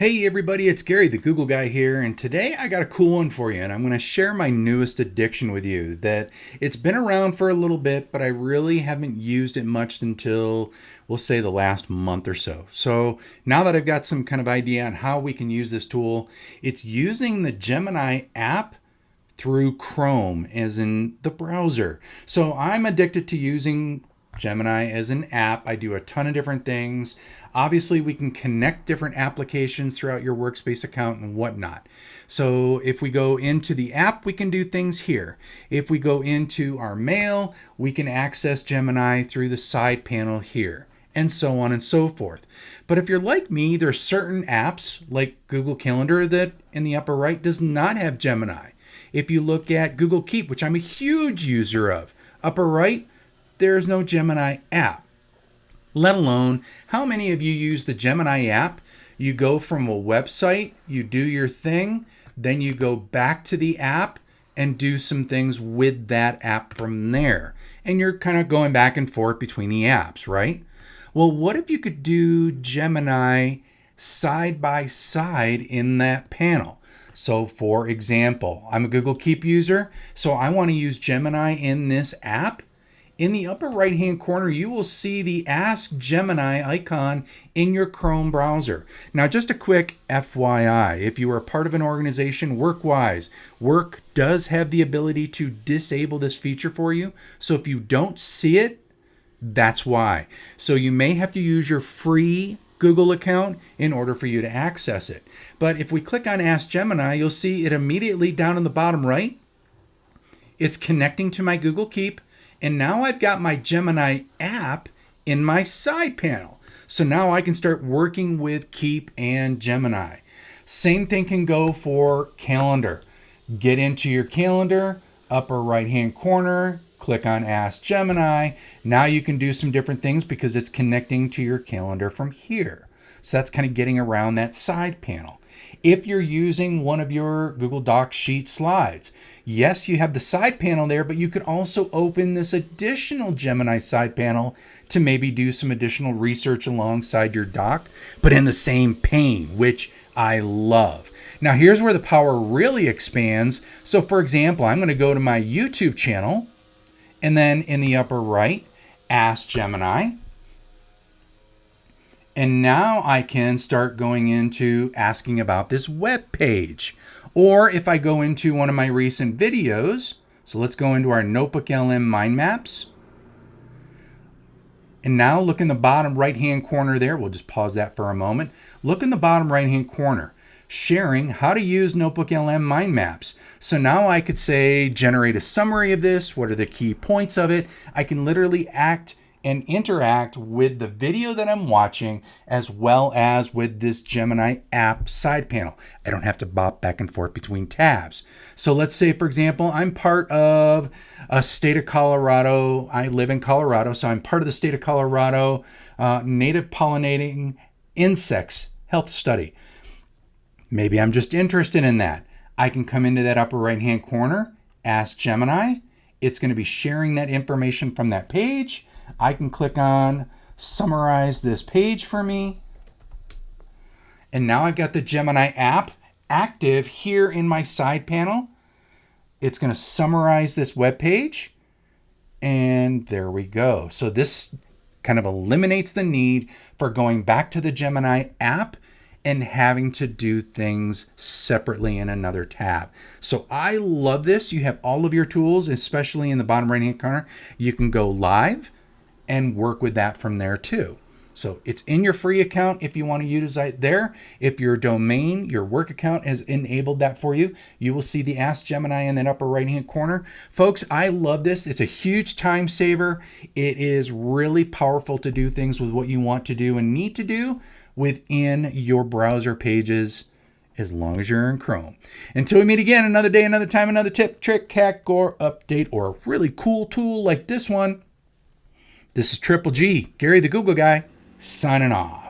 Hey everybody, it's Gary, the Google guy here, and today I got a cool one for you, and I'm going to share my newest addiction with you. That it's been around for a little bit, but I really haven't used it much until, we'll say, the last month or so. So now that I've got some kind of idea on how we can use this tool, it's using the Gemini app through Chrome, as in the browser. So I'm addicted to using Gemini as an app. I do a ton of different things. Obviously, we can connect different applications throughout your Workspace account and whatnot. So if we go into the app, we can do things here. If we go into our mail, we can access Gemini through the side panel here, and so on and so forth. But if you're like me, there's certain apps like Google Calendar that in the upper right does not have Gemini. If you look at Google Keep, which I'm a huge user of, upper right, there's no Gemini app. Let alone, how many of you use the Gemini app? You go from a website, you do your thing, then you go back to the app and do some things with that app from there. And you're kind of going back and forth between the apps, right? Well, what if you could do Gemini side by side in that panel? So for example, I'm a Google Keep user, so I want to use Gemini in this app. In the upper right hand corner, you will see the Ask Gemini icon in your Chrome browser. Now, just a quick FYI, if you are part of an organization work-wise, Work does have the ability to disable this feature for you. So if you don't see it, that's why. So you may have to use your free Google account in order for you to access it. But if we click on Ask Gemini, you'll see it immediately down in the bottom right. It's connecting to my Google Keep. And now I've got my Gemini app in my side panel. So now I can start working with Keep and Gemini. Same thing can go for Calendar. Get into your calendar, upper right hand corner, click on Ask Gemini. Now you can do some different things because it's connecting to your calendar from here. So that's kind of getting around that side panel. If you're using one of your Google Docs sheet slides, yes, you have the side panel there, but you could also open this additional Gemini side panel to maybe do some additional research alongside your doc, but in the same pane, which I love. Now, here's where the power really expands. So for example, I'm going to go to my YouTube channel, and then in the upper right, Ask Gemini. And now I can start going into asking about this web page. Or if I go into one of my recent videos, so let's go into our Notebook LM mind maps. And now look in the bottom right-hand corner there. We'll just pause that for a moment. Look in the bottom right-hand corner, sharing how to use Notebook LM mind maps. So now I could say, generate a summary of this. What are the key points of it? I can literally act and interact with the video that I'm watching as well as with this Gemini app side panel. I don't have to bop back and forth between tabs. So let's say, for example, I'm part of a state of Colorado. I live in Colorado, so I'm part of the state of Colorado native pollinating insects health study. Maybe I'm just interested in that. I can come into that upper right-hand corner, Ask Gemini. It's going to be sharing that information from that page. I can click on summarize this page for me. And now I've got the Gemini app active here in my side panel. It's going to summarize this web page. And there we go. So this kind of eliminates the need for going back to the Gemini app and having to do things separately in another tab. So I love this. You have all of your tools, especially in the bottom right-hand corner. You can go live and work with that from there too. So it's in your free account if you want to use it there. If your domain, your work account has enabled that for you, you will see the Ask Gemini in that upper right-hand corner. Folks, I love this. It's a huge time saver. It is really powerful to do things with what you want to do and need to do within your browser pages, as long as you're in Chrome. Until we meet again, another day, another time, another tip, trick, hack, or update, or a really cool tool like this one. This is Triple G, Gary the Google Guy, signing off.